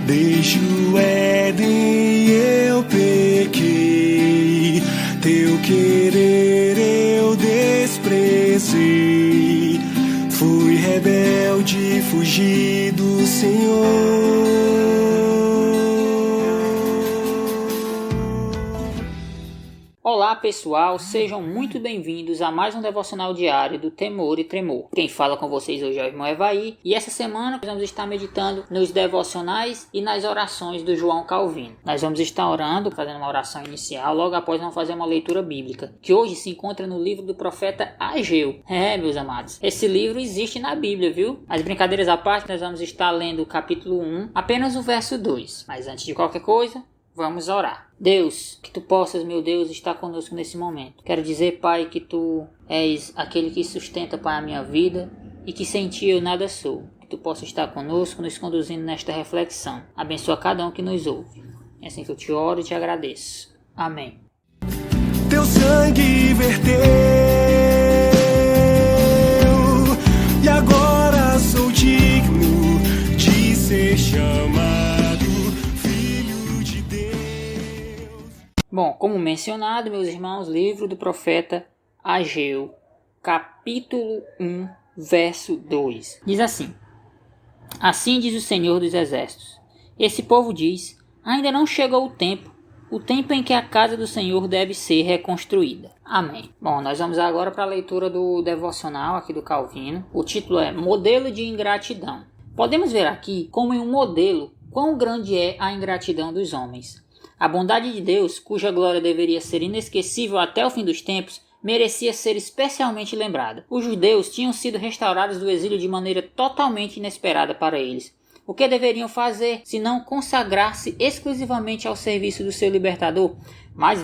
Desde o Éden eu pequei, teu querer eu desprezei. Fui rebelde, fugi do Senhor. Olá pessoal, sejam muito bem-vindos a mais um devocional diário do Temor e Tremor. Quem fala com vocês hoje é o irmão Evaí, e essa semana nós vamos estar meditando nos devocionais e nas orações do João Calvino. Nós vamos estar orando, fazendo uma oração inicial, logo após vamos fazer uma leitura bíblica, que hoje se encontra no livro do profeta Ageu. Meus amados, esse livro existe na Bíblia, viu? As brincadeiras à parte, nós vamos estar lendo o capítulo 1, apenas o verso 2. Mas antes de qualquer coisa, vamos orar. Deus, que Tu possas, meu Deus, estar conosco nesse momento. Quero dizer, Pai, que Tu és aquele que sustenta, Pai, a minha vida e que sem Ti eu nada sou. Que Tu possas estar conosco, nos conduzindo nesta reflexão. Abençoa cada um que nos ouve. É assim que eu Te oro e Te agradeço. Amém. Teu sangue verteu e agora sou digno de ser chamado. Bom, como mencionado, meus irmãos, livro do profeta Ageu, capítulo 1, verso 2. Diz assim: Assim diz o Senhor dos Exércitos. Esse povo diz, ainda não chegou o tempo em que a casa do Senhor deve ser reconstruída. Amém. Bom, nós vamos agora para a leitura do devocional aqui do Calvino. O título é Modelo de Ingratidão. Podemos ver aqui como em um modelo quão grande é a ingratidão dos homens. A bondade de Deus, cuja glória deveria ser inesquecível até o fim dos tempos, merecia ser especialmente lembrada. Os judeus tinham sido restaurados do exílio de maneira totalmente inesperada para eles. O que deveriam fazer se não consagrar-se exclusivamente ao serviço do seu libertador? Mas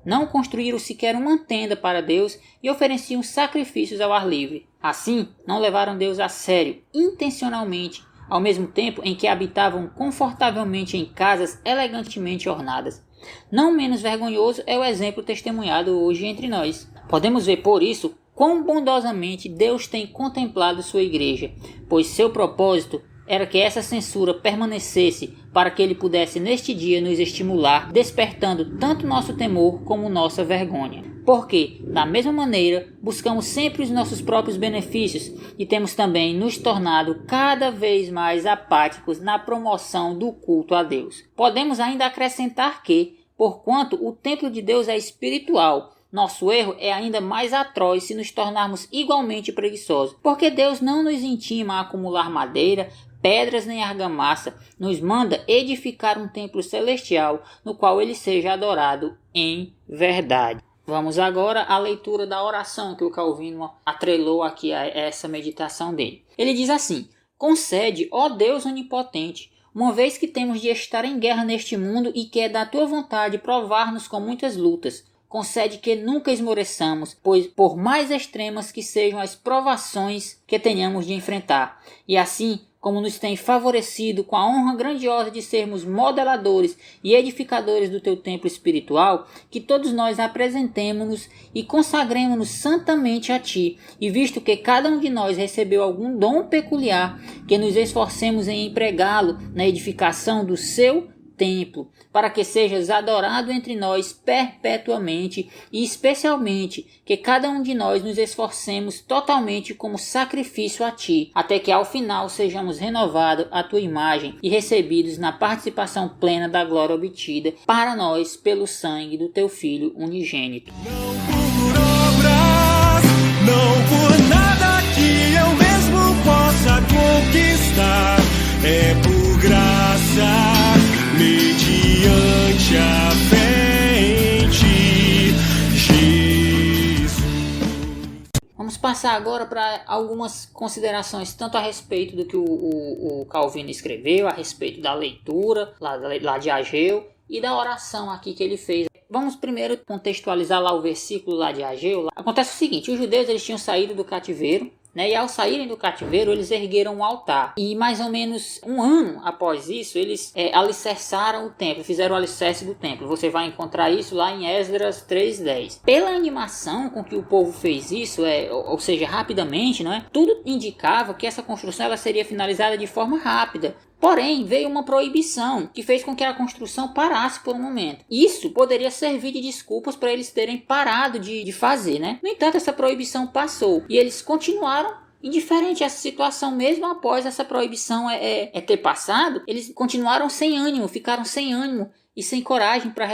não construíram sequer uma tenda para Deus e ofereciam sacrifícios ao ar livre. Assim, não levaram Deus a sério, intencionalmente, ao mesmo tempo em que habitavam confortavelmente em casas elegantemente ornadas. Não menos vergonhoso é o exemplo testemunhado hoje entre nós. Podemos ver por isso quão bondosamente Deus tem contemplado sua igreja, pois seu propósito era que essa censura permanecesse para que ele pudesse neste dia nos estimular, despertando tanto nosso temor como nossa vergonha. Porque, da mesma maneira, buscamos sempre os nossos próprios benefícios e temos também nos tornado cada vez mais apáticos na promoção do culto a Deus. Podemos ainda acrescentar que, porquanto o templo de Deus é espiritual, nosso erro é ainda mais atroz se nos tornarmos igualmente preguiçosos, porque Deus não nos intima a acumular madeira, pedras nem argamassa, nos manda edificar um templo celestial no qual ele seja adorado em verdade. Vamos agora à leitura da oração que o Calvino atrelou aqui a essa meditação dele. Ele diz assim: Concede, ó Deus onipotente, uma vez que temos de estar em guerra neste mundo e que é da tua vontade provar-nos com muitas lutas, concede que nunca esmoreçamos, pois por mais extremas que sejam as provações que tenhamos de enfrentar, e assim como nos tem favorecido com a honra grandiosa de sermos modeladores e edificadores do teu templo espiritual, que todos nós apresentemo-nos e consagremos-nos santamente a ti, e visto que cada um de nós recebeu algum dom peculiar, que nos esforcemos em empregá-lo na edificação do seu templo, para que sejas adorado entre nós perpetuamente, e especialmente que cada um de nós nos esforcemos totalmente como sacrifício a ti, até que ao final sejamos renovados à tua imagem e recebidos na participação plena da glória obtida para nós pelo sangue do teu Filho unigênito. Não por obras, não por nada que eu mesmo possa conquistar, é por graça, mediante a fé em ti, Jesus. Vamos passar agora para algumas considerações, tanto a respeito do que o Calvino escreveu, a respeito da leitura lá de Ageu e da oração aqui que ele fez. Vamos primeiro contextualizar lá o versículo lá de Ageu. Acontece o seguinte: os judeus eles tinham saído do cativeiro, né? E ao saírem do cativeiro, eles ergueram um altar. E mais ou menos um ano após isso, eles alicerçaram o templo, fizeram o alicerce do templo. Você vai encontrar isso lá em Esdras 3:10. Pela animação com que o povo fez isso, ou seja, rapidamente, não é? Tudo indicava que essa construção ela seria finalizada de forma rápida. Porém, veio uma proibição que fez com que a construção parasse por um momento. Isso poderia servir de desculpas para eles terem parado de fazer, né? No entanto, essa proibição passou e eles continuaram indiferente a essa situação. Mesmo após essa proibição ter passado, eles continuaram sem ânimo, ficaram sem ânimo e sem coragem para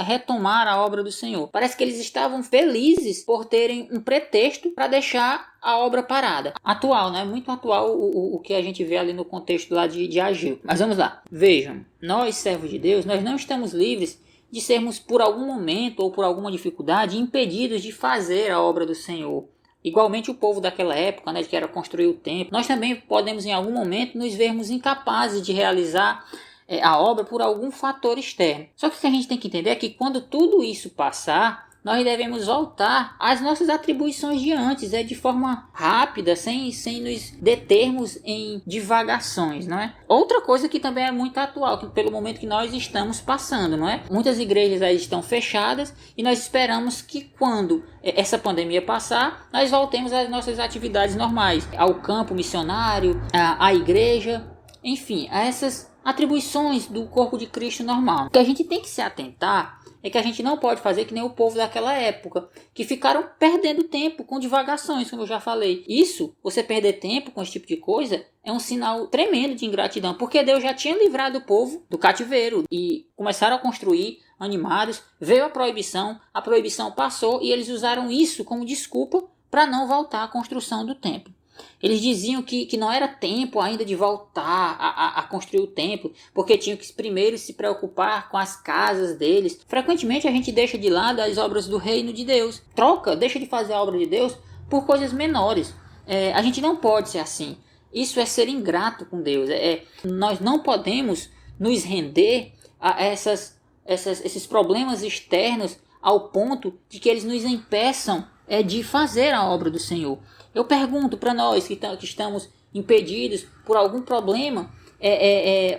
retomar a obra do Senhor. Parece que eles estavam felizes por terem um pretexto para deixar a obra parada. Atual, né? Muito atual o que a gente vê ali no contexto lá de Ageu. Mas vamos lá. Vejam, nós, servos de Deus, nós não estamos livres de sermos por algum momento ou por alguma dificuldade impedidos de fazer a obra do Senhor. Igualmente o povo daquela época, né, que era construir o templo, nós também podemos em algum momento nos vermos incapazes de realizar a obra por algum fator externo. Só que o que a gente tem que entender é que quando tudo isso passar, nós devemos voltar às nossas atribuições de antes, de forma rápida, sem nos determos em divagações, não é? Outra coisa que também é muito atual, pelo momento que nós estamos passando, não é? Muitas igrejas aí estão fechadas e nós esperamos que quando essa pandemia passar, nós voltemos às nossas atividades normais, ao campo missionário, à igreja, enfim, a essas atribuições do corpo de Cristo normal. O que a gente tem que se atentar é que a gente não pode fazer que nem o povo daquela época, que ficaram perdendo tempo com divagações, como eu já falei. Isso, você perder tempo com esse tipo de coisa, é um sinal tremendo de ingratidão, porque Deus já tinha livrado o povo do cativeiro e começaram a construir animados, veio a proibição passou e eles usaram isso como desculpa para não voltar à construção do templo. Eles diziam que não era tempo ainda de voltar a construir o templo, porque tinham que primeiro se preocupar com as casas deles. Frequentemente a gente deixa de lado as obras do reino de Deus, deixa de fazer a obra de Deus por coisas menores. A gente não pode ser assim. Isso é ser ingrato com Deus. Nós não podemos nos render a esses problemas externos ao ponto de que eles nos impeçam de fazer a obra do Senhor. Eu pergunto para nós que estamos impedidos por algum problema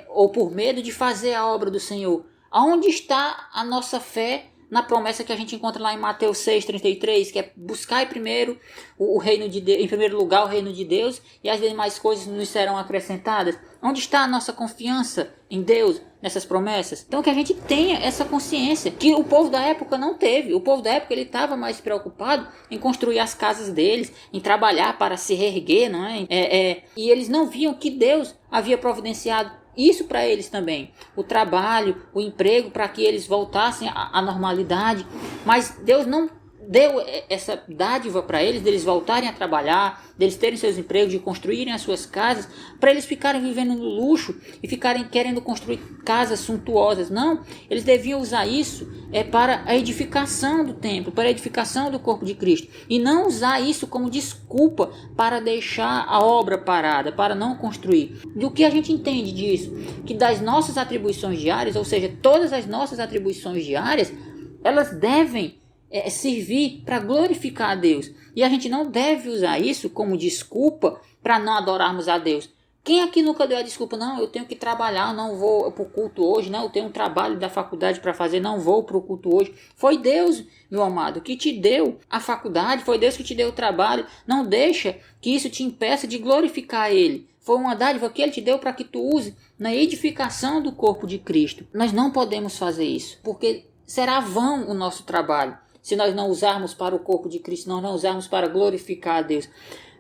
ou por medo de fazer a obra do Senhor, aonde está a nossa fé na promessa que a gente encontra lá em Mateus 6,33, que é buscar primeiro o reino de Deus, em primeiro lugar o reino de Deus, e as demais coisas nos serão acrescentadas? Onde está a nossa confiança em Deus, nessas promessas? Então que a gente tenha essa consciência que o povo da época não teve. O povo da época ele estava mais preocupado em construir as casas deles, em trabalhar para se reerguer, não é? E eles não viam que Deus havia providenciado isso para eles também, o trabalho, o emprego, para que eles voltassem à normalidade. Mas Deus não deu essa dádiva para eles, deles voltarem a trabalhar, deles terem seus empregos, de construírem as suas casas, para eles ficarem vivendo no luxo e ficarem querendo construir casas suntuosas. Não, eles deviam usar isso para a edificação do templo, para a edificação do corpo de Cristo, e não usar isso como desculpa para deixar a obra parada, para não construir. Do que a gente entende disso? Que das nossas atribuições diárias, ou seja, todas as nossas atribuições diárias, elas devem servir para glorificar a Deus. E a gente não deve usar isso como desculpa para não adorarmos a Deus. Quem aqui nunca deu a desculpa? Não, eu tenho que trabalhar, não vou para o culto hoje. Não, eu tenho um trabalho da faculdade para fazer, não vou para o culto hoje. Foi Deus, meu amado, que te deu a faculdade, foi Deus que te deu o trabalho. Não deixa que isso te impeça de glorificar Ele. Foi uma dádiva que Ele te deu para que tu use na edificação do corpo de Cristo. Nós não podemos fazer isso, porque será vão o nosso trabalho se nós não usarmos para o corpo de Cristo, nós não usarmos para glorificar a Deus.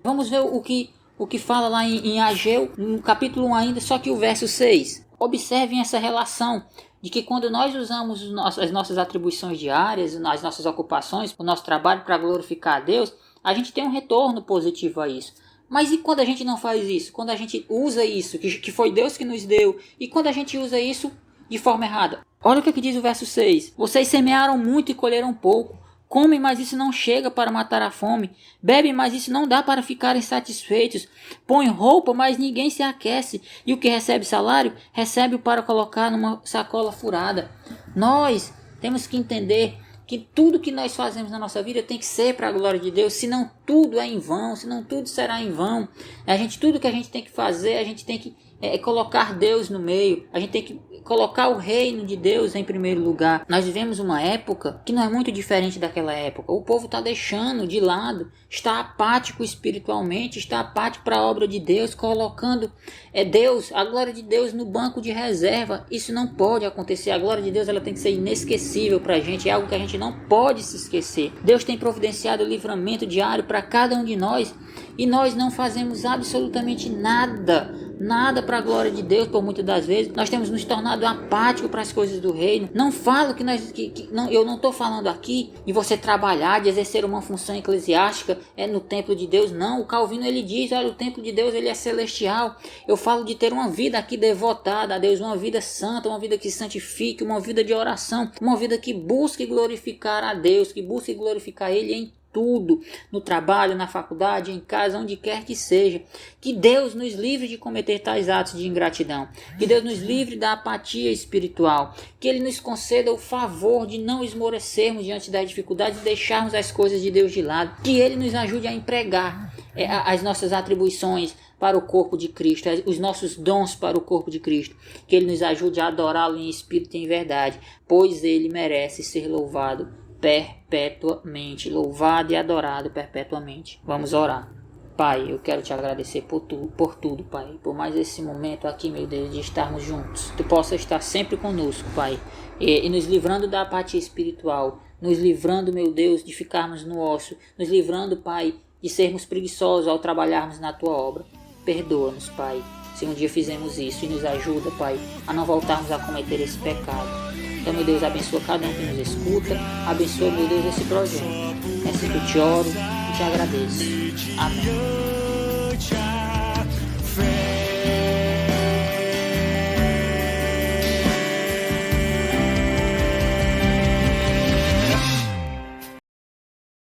Vamos ver o que fala lá em Ageu, no capítulo 1 ainda, só que o verso 6. Observem essa relação de que quando nós usamos as nossas atribuições diárias, as nossas ocupações, o nosso trabalho para glorificar a Deus, a gente tem um retorno positivo a isso. Mas e quando a gente não faz isso? Quando a gente usa isso, que foi Deus que nos deu, e quando a gente usa isso de forma errada? Olha o que diz o verso 6. Vocês semearam muito e colheram pouco. Comem, mas isso não chega para matar a fome. Bebem, mas isso não dá para ficarem satisfeitos. Põem roupa, mas ninguém se aquece. E o que recebe salário, recebe para colocar numa sacola furada. Nós temos que entender que tudo que nós fazemos na nossa vida tem que ser para a glória de Deus. Senão tudo é em vão, senão tudo será em vão. Tudo que a gente tem que fazer, a gente tem que colocar Deus no meio. A gente tem que colocar o reino de Deus em primeiro lugar. Nós vivemos uma época que não é muito diferente daquela época. O povo está deixando de lado, está apático espiritualmente, está apático para a obra de Deus, colocando Deus, a glória de Deus no banco de reserva. Isso não pode acontecer. A glória de Deus ela tem que ser inesquecível para a gente, é algo que a gente não pode se esquecer. Deus tem providenciado o livramento diário para cada um de nós e nós não fazemos absolutamente nada para a glória de Deus. Por muitas das vezes nós temos nos tornado apáticos para as coisas do reino. Não falo eu não estou falando aqui de você trabalhar, de exercer uma função eclesiástica no templo de Deus. Não, o Calvino ele diz, olha, o templo de Deus ele é celestial. Eu falo de ter uma vida aqui devotada a Deus, uma vida santa, uma vida que santifique, uma vida de oração, uma vida que busque glorificar a Deus, que busque glorificar Ele em tudo, no trabalho, na faculdade, em casa, onde quer que seja. Que Deus nos livre de cometer tais atos de ingratidão, que Deus nos livre da apatia espiritual, que Ele nos conceda o favor de não esmorecermos diante das dificuldades e deixarmos as coisas de Deus de lado, que Ele nos ajude a empregar as nossas atribuições para o corpo de Cristo, os nossos dons para o corpo de Cristo, que Ele nos ajude a adorá-lo em espírito e em verdade, pois Ele merece ser louvado perpetuamente, louvado e adorado perpetuamente. Vamos orar. Pai, eu quero te agradecer por tudo, Pai, por mais esse momento aqui, meu Deus, de estarmos juntos. Tu possa estar sempre conosco, Pai, e nos livrando da apatia espiritual, nos livrando, meu Deus, de ficarmos no ócio, nos livrando, Pai, de sermos preguiçosos ao trabalharmos na Tua obra. Perdoa-nos, Pai, se um dia fizemos isso, e nos ajuda, Pai, a não voltarmos a cometer esse pecado. Então, meu Deus, abençoa cada um que nos escuta. Abençoa, meu Deus, esse projeto. É assim que eu te oro e te agradeço. Amém.